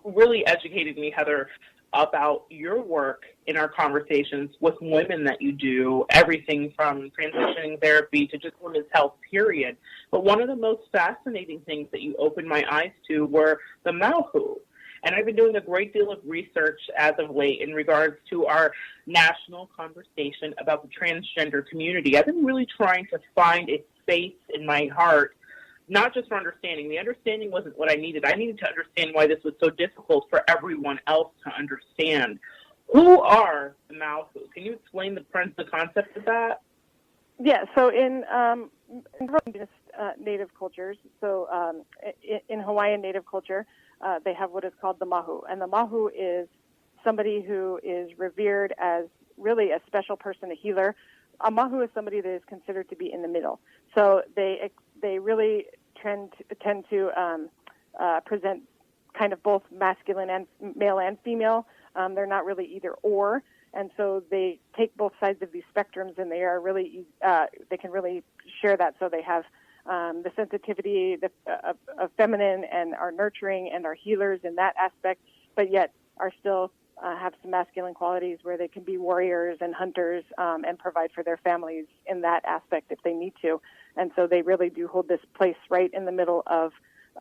really educated me, Heather, about your work in our conversations with women that you do, everything from transitioning therapy to just women's health, period. But one of the most fascinating things that you opened my eyes to were the Mahu. And I've been doing a great deal of research as of late in regards to our national conversation about the transgender community. I've been really trying to find a space in my heart, not just for understanding. The understanding wasn't what I needed. I needed to understand why this was so difficult for everyone else to understand. Who are the Mahu? Can you explain the concept of that? Yeah, so in native cultures, so in Hawaiian native culture, they have what is called the Mahu. And the Mahu is somebody who is revered as really a special person, a healer. A Mahu is somebody that is considered to be in the middle. So they really tend to present kind of both masculine and male and female. They're not really either or. And so they take both sides of these spectrums, and they are really they can really share that. So they have the sensitivity of feminine and are nurturing and are healers in that aspect, but yet are still have some masculine qualities where they can be warriors and hunters and provide for their families in that aspect if they need to. And so they really do hold this place right in the middle of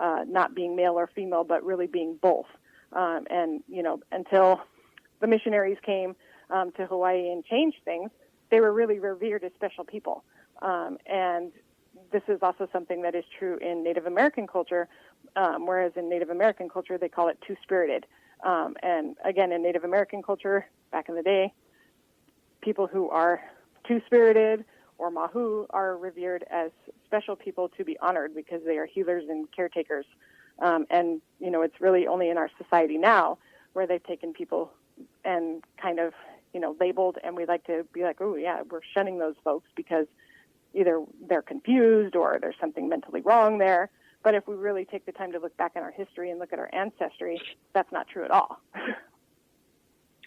not being male or female, but really being both. And, you know, until the missionaries came to Hawaii and changed things, they were really revered as special people. And this is also something that is true in Native American culture, whereas in Native American culture, they call it two-spirited. And again, in Native American culture, back in the day, people who are two-spirited or Mahu are revered as special people to be honored because they are healers and caretakers. And, you know, it's really only in our society now where they've taken people and kind of, you know, labeled, and we like to be like, oh, yeah, we're shunning those folks because either they're confused or there's something mentally wrong there. But if we really take the time to look back in our history and look at our ancestry, that's not true at all.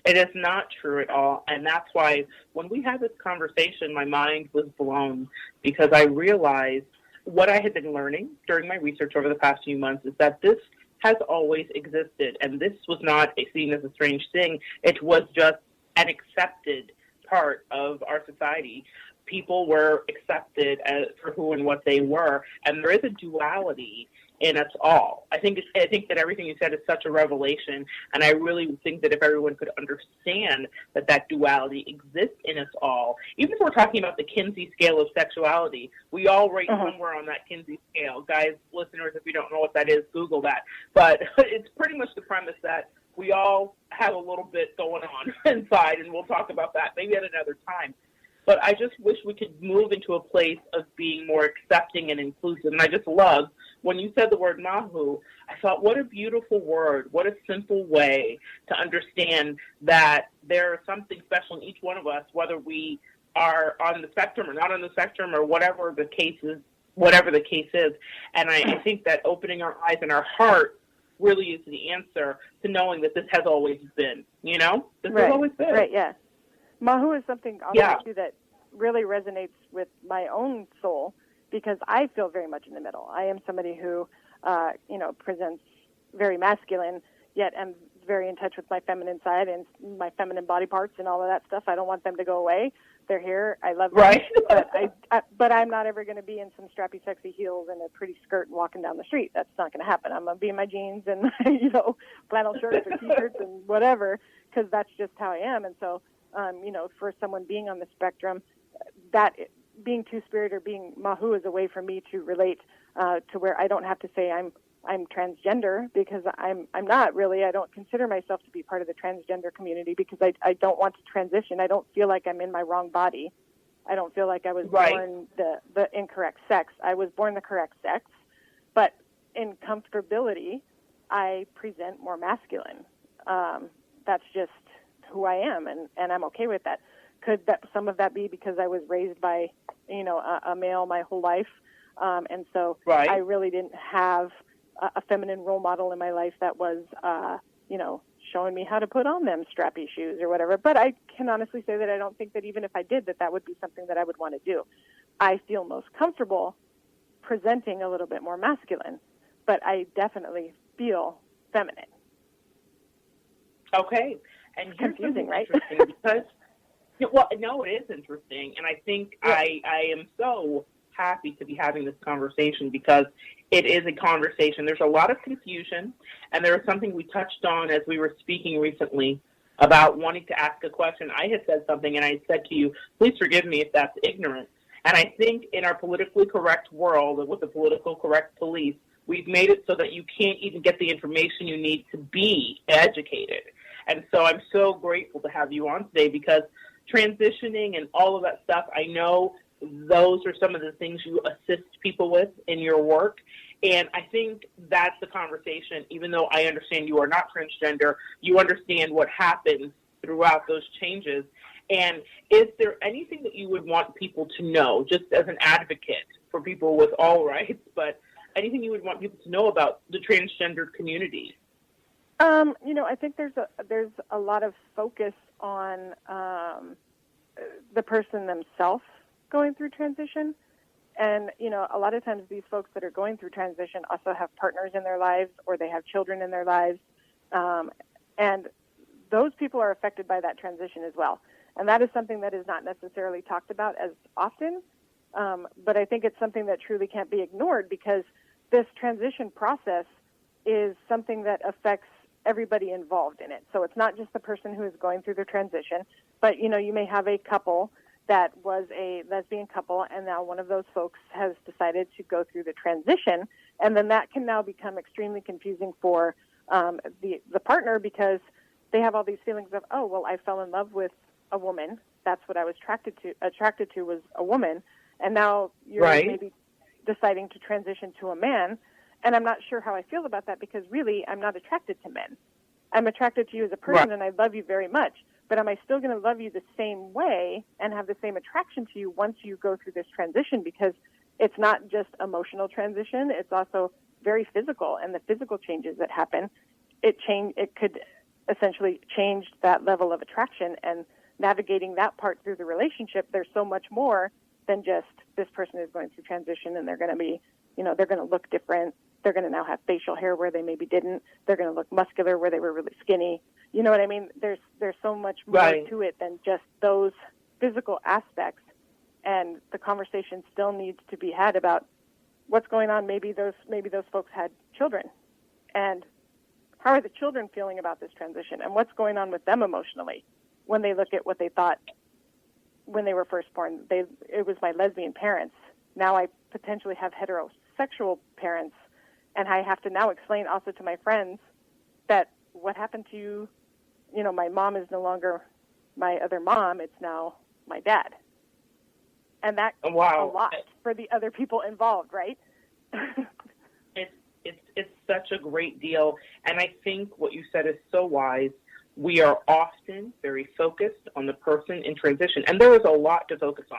It is not true at all. And that's why when we had this conversation, my mind was blown because I realized what I had been learning during my research over the past few months is that this has always existed. And this was not seen as a strange thing. It was just an accepted part of our society. People were accepted for who and what they were, and there is a duality in us all. I think that everything you said is such a revelation, and I really think that if everyone could understand that duality exists in us all, even if we're talking about the Kinsey scale of sexuality, we all rate somewhere on that Kinsey scale. Guys, listeners, if you don't know what that is, Google that. But it's pretty much the premise that we all have a little bit going on inside, and we'll talk about that maybe at another time. But I just wish we could move into a place of being more accepting and inclusive. And I just love when you said the word Mahu, I thought, what a beautiful word, what a simple way to understand that there is something special in each one of us, whether we are on the spectrum or not on the spectrum or whatever the case is. And I think that opening our eyes and our heart really is the answer to knowing that this has always been, you know? This has always been. Right, yeah. Mahu is something obviously that really resonates with my own soul because I feel very much in the middle. I am somebody who, you know, presents very masculine, yet am very in touch with my feminine side and my feminine body parts and all of that stuff. I don't want them to go away. They're here. I love them. Right. But I'm not ever going to be in some strappy, sexy heels and a pretty skirt and walking down the street. That's not going to happen. I'm going to be in my jeans and, you know, flannel shirts or T-shirts and whatever because that's just how I am. And so, you know, for someone being on the spectrum, that being two-spirit or being Mahu is a way for me to relate to where I don't have to say I'm transgender because I'm not really. I don't consider myself to be part of the transgender community because I don't want to transition. I don't feel like I'm in my wrong body. I don't feel like I was born the incorrect sex. I was born the correct sex, but in comfortability, I present more masculine. That's just who I am, and I'm okay with that. Could that some of that be because I was raised by, you know, a male my whole life, and so I really didn't have a feminine role model in my life that was, you know, showing me how to put on them strappy shoes or whatever. But I can honestly say that I don't think that even if I did, that would be something that I would want to do. I feel most comfortable presenting a little bit more masculine, but I definitely feel feminine. Okay. And here's Confusing, right? interesting because, well, no, it is interesting. And I think I am so happy to be having this conversation because it is a conversation. There's a lot of confusion, and there was something we touched on as we were speaking recently about wanting to ask a question. I had said something, and I said to you, please forgive me if that's ignorant. And I think in our politically correct world, with the political correct police, we've made it so that you can't even get the information you need to be educated. And so I'm so grateful to have you on today because transitioning and all of that stuff, I know those are some of the things you assist people with in your work. And I think that's the conversation. Even though I understand you are not transgender, you understand what happens throughout those changes. And is there anything that you would want people to know, just as an advocate for people with all rights, but anything you would want people to know about the transgender community? I think there's a lot of focus on the person themselves going through transition. And, a lot of times these folks that are going through transition also have partners in their lives or they have children in their lives. And those people are affected by that transition as well. And that is something that is not necessarily talked about as often. But I think it's something that truly can't be ignored because this transition process is something that affects everybody involved in it. So it's not just the person who is going through the transition, but, you may have a couple that was a lesbian couple, and now one of those folks has decided to go through the transition, and then that can now become extremely confusing for the partner because they have all these feelings of, oh, well, I fell in love with a woman. That's what I was attracted to was a woman, and now you're maybe deciding to transition to a man, and I'm not sure how I feel about that because really I'm not attracted to men. I'm attracted to you as a person, and I love you very much. But am I still going to love you the same way and have the same attraction to you once you go through this transition? Because it's not just emotional transition; it's also very physical, and the physical changes that happen, it could essentially change that level of attraction. And navigating that part through the relationship, there's so much more than just this person is going through transition, and they're going to be, they're going to look different. They're going to now have facial hair where they maybe didn't. They're going to look muscular where they were really skinny. You know what I mean? There's so much more to it than just those physical aspects. And the conversation still needs to be had about what's going on. Maybe those folks had children. And how are the children feeling about this transition? And what's going on with them emotionally when they look at what they thought when they were first born? It was my lesbian parents. Now I potentially have heterosexual parents. And I have to now explain also to my friends that what happened to you, my mom is no longer my other mom. It's now my dad. And that's a lot for the other people involved, right? It's such a great deal. And I think what you said is so wise. We are often very focused on the person in transition. And there is a lot to focus on.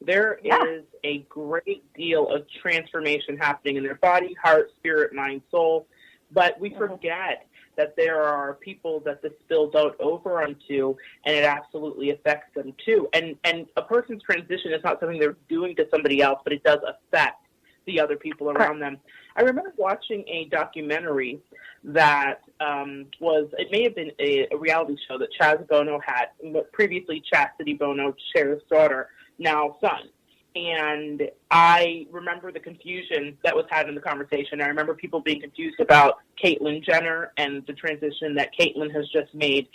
There is a great deal of transformation happening in their body, heart, spirit, mind, soul. But we forget that there are people that this spills out over onto, and it absolutely affects them too. And a person's transition is not something they're doing to somebody else, but it does affect the other people around them. I remember watching a documentary that it may have been a reality show that Chaz Bono had, previously Chastity Bono, Cher's daughter, now son. And I remember the confusion that was had in the conversation. I remember people being confused about Caitlyn Jenner and the transition that Caitlyn has just made.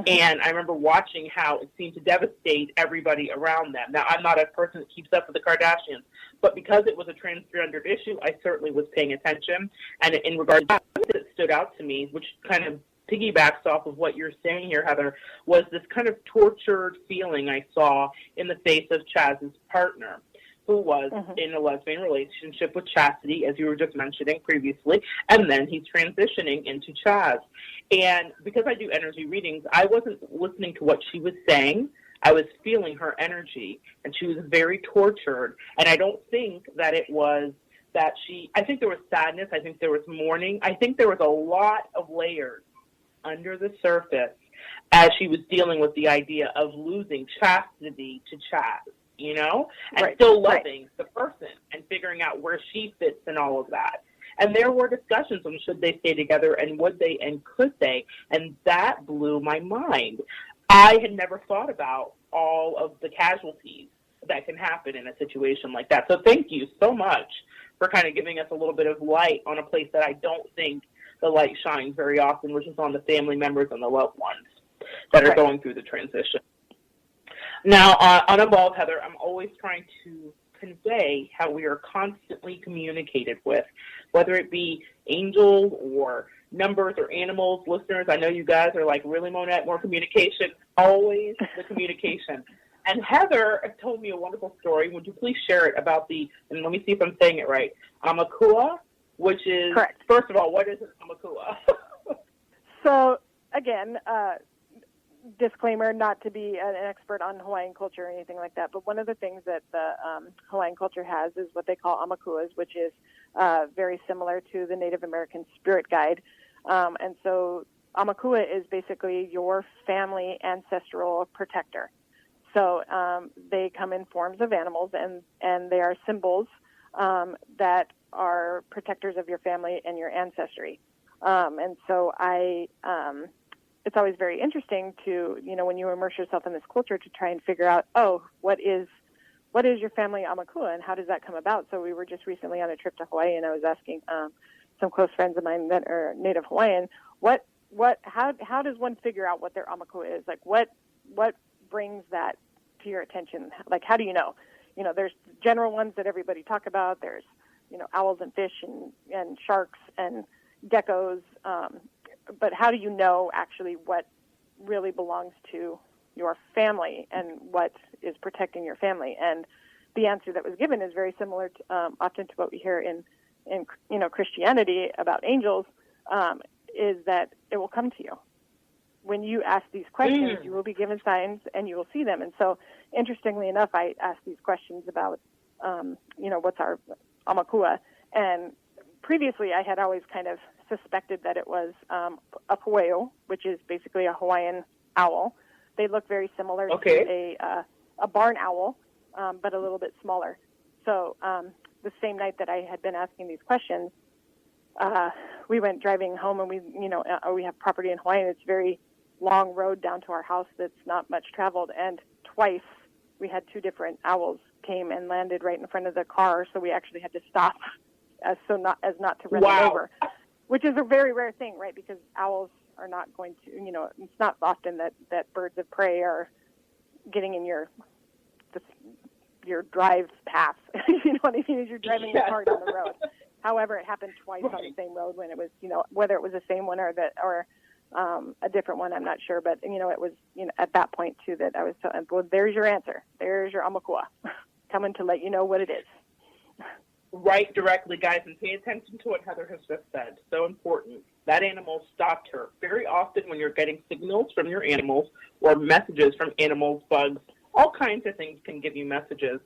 And I remember watching how it seemed to devastate everybody around them. Now, I'm not a person that keeps up with the Kardashians, but because it was a transgendered issue, I certainly was paying attention. And in regards to that, it stood out to me, which kind of piggybacks off of what you're saying here, Heather, was this kind of tortured feeling I saw in the face of Chaz's partner, who was in a lesbian relationship with Chastity, as you were just mentioning previously, and then he's transitioning into Chaz. And because I do energy readings, I wasn't listening to what she was saying. I was feeling her energy, and she was very tortured. And I don't think that it was that I think there was sadness. I think there was mourning. I think there was a lot of layers under the surface as she was dealing with the idea of losing Chastity to Chaz, and still loving the person and figuring out where she fits in all of that. And there were discussions on should they stay together and would they and could they. And that blew my mind. I had never thought about all of the casualties that can happen in a situation like that. So thank you so much for kind of giving us a little bit of light on a place that I don't think the light shines very often, which is on the family members and the loved ones that are going through the transition. Now, on Evolve, Heather, I'm always trying to convey how we are constantly communicated with, whether it be angels or numbers or animals. Listeners, I know you guys are like, really, Monette, more communication? Always the communication. And Heather told me a wonderful story. Would you please share it about and let me see if I'm saying it right, Amakua, which is, correct. First of all, what is an Amakua? So, again, disclaimer, not to be an expert on Hawaiian culture or anything like that, but one of the things that the Hawaiian culture has is what they call amakuas, which is very similar to the Native American spirit guide. And so Amakua is basically your family ancestral protector. So they come in forms of animals, and they are symbols that are protectors of your family and your ancestry. And so it's always very interesting to, when you immerse yourself in this culture, to try and figure out, what is your family Amakua and how does that come about? So we were just recently on a trip to Hawaii, and I was asking some close friends of mine that are Native Hawaiian, how does one figure out what their Amakua is? Like what brings that to your attention? Like, how do you know? There's general ones that everybody talk about. There's, owls and fish and sharks and geckos. But how do you know actually what really belongs to your family and what is protecting your family? And the answer that was given is very similar to, often to what we hear in Christianity about angels, is that it will come to you. When you ask these questions, you will be given signs and you will see them. And so, interestingly enough, I asked these questions about, what's our Amakua. And previously, I had always kind of suspected that it was a pueo, which is basically a Hawaiian owl. They look very similar to a barn owl, but a little bit smaller. So the same night that I had been asking these questions, we went driving home, and we have property in Hawaii, and it's a very long road down to our house that's not much traveled. And twice we had two different owls came and landed right in front of the car, so we actually had to stop as not to run them over. Which is a very rare thing, right? Because owls are not going to, it's not often that birds of prey are getting in your drive path. You know what I mean? As you're driving the car down the road. However, it happened twice on the same road when it was, whether it was the same one or a different one, I'm not sure. But, it was, at that point, too, that I was telling, well, there's your answer. There's your Amakua coming to let you know what it is. Right directly, guys, and pay attention to what Heather has just said. So important. That animal stopped her. Very often when you're getting signals from your animals or messages from animals, bugs, all kinds of things can give you messages.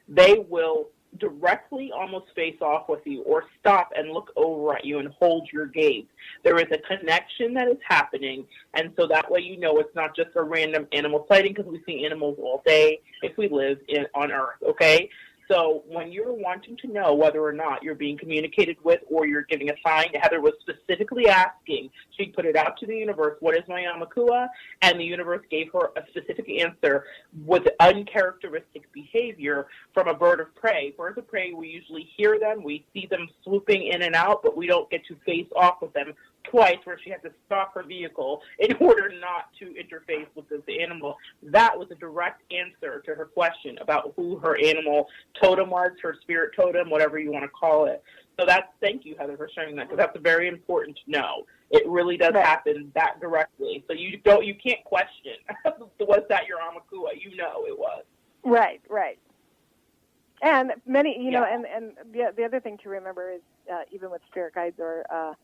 They will directly almost face off with you or stop and look over at you and hold your gaze. There is a connection that is happening, and so that way it's not just a random animal sighting, because we see animals all day if we live on Earth, okay? So when you're wanting to know whether or not you're being communicated with or you're giving a sign, Heather was specifically asking, she put it out to the universe, what is my Amakua? And the universe gave her a specific answer with uncharacteristic behavior from a bird of prey. Birds of prey, we usually hear them, we see them swooping in and out, but we don't get to face off with them twice, where she had to stop her vehicle in order not to interface with this animal. That was a direct answer to her question about who her animal totem was, her spirit totem, whatever you want to call it. So thank you, Heather, for sharing that, because that's very important to know. It really does happen that directly. So you can't question, was that your Amakua? It was. Right. And many, and the other thing to remember is even with spirit guides or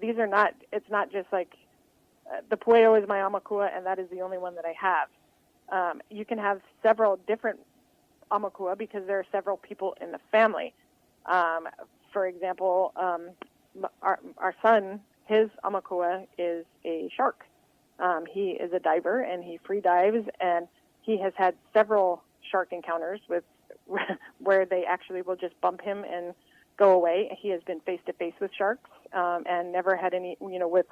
these are not, it's not just like the pueo is my Amakua and that is the only one that I have. You can have several different Amakua because there are several people in the family. For example, our son, his Amakua is a shark. He is a diver and he free dives, and he has had several shark encounters where they actually will just bump him and go away. He has been face to face with sharks and never had any, with